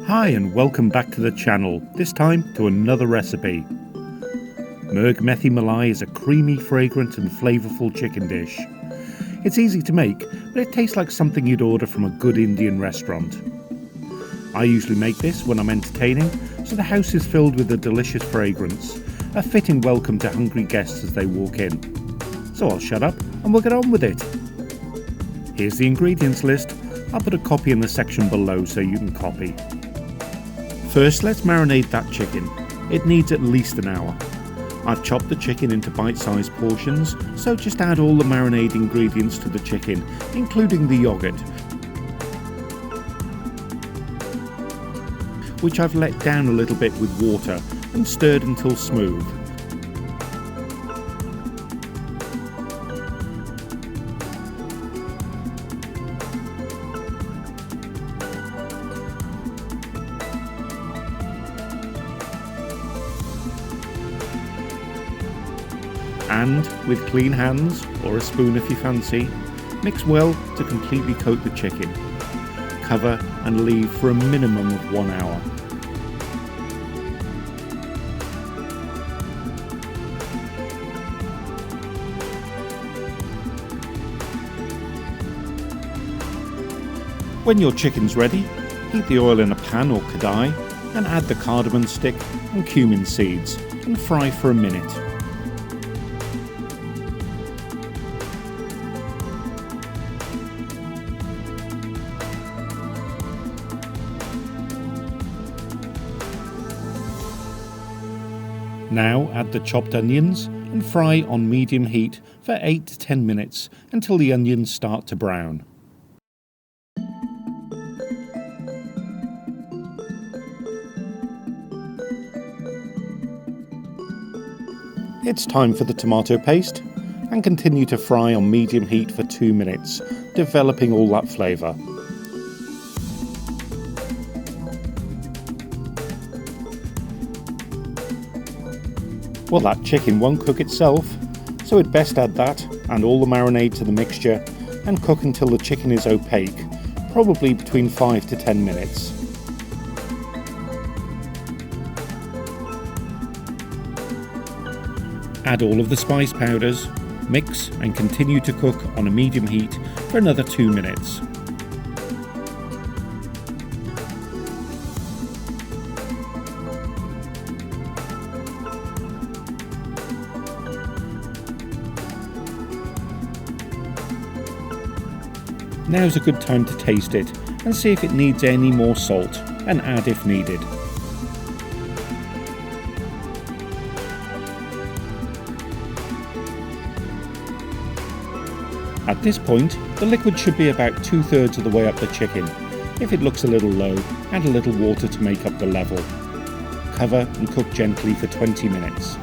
Hi and welcome back to the channel, this time to another recipe. Murgh Methi Malai is a creamy, fragrant and flavourful chicken dish. It's easy to make, but it tastes like something you'd order from a good Indian restaurant. I usually make this when I'm entertaining, so the house is filled with a delicious fragrance, a fitting welcome to hungry guests as they walk in. So I'll shut up and we'll get on with it. Here's the ingredients list. I'll put a copy in the section below so you can copy. First, let's marinate that chicken. It needs at least an hour. I've chopped the chicken into bite-sized portions, so just add all the marinade ingredients to the chicken, including the yogurt, which I've let down a little bit with water and stirred until smooth. And, with clean hands, or a spoon if you fancy, mix well to completely coat the chicken. Cover and leave for a minimum of 1 hour. When your chicken's ready, heat the oil in a pan or kadai and add the cardamom stick and cumin seeds and fry for a minute. Now add the chopped onions and fry on medium heat for 8 to 10 minutes until the onions start to brown. It's time for the tomato paste and continue to fry on medium heat for 2 minutes, developing all that flavour. Well, that chicken won't cook itself, so it'd best add that and all the marinade to the mixture and cook until the chicken is opaque, probably between 5 to 10 minutes. Add all of the spice powders, mix and continue to cook on a medium heat for another 2 minutes. Now's a good time to taste it and see if it needs any more salt, and add if needed. At this point, the liquid should be about 2/3 of the way up the chicken. If it looks a little low, add a little water to make up the level. Cover and cook gently for 20 minutes.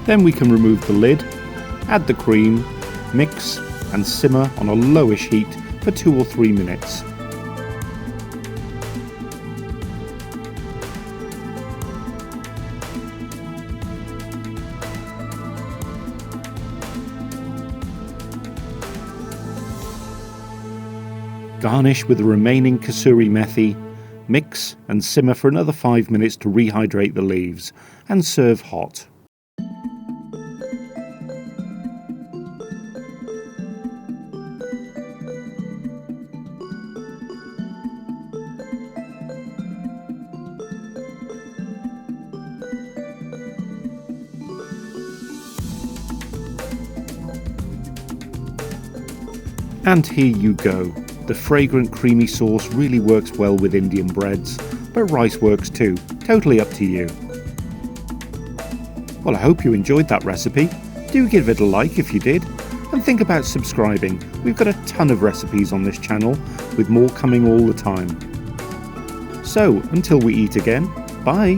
Then we can remove the lid, add the cream, mix and simmer on a lowish heat for 2 or 3 minutes. Garnish with the remaining Kasuri Methi, mix and simmer for another 5 minutes to rehydrate the leaves, and serve hot. And here you go. The fragrant creamy sauce really works well with Indian breads, but rice works too, totally up to you. Well, I hope you enjoyed that recipe. Do give it a like if you did, and think about subscribing. We've got a ton of recipes on this channel, with more coming all the time. So, until we eat again, bye!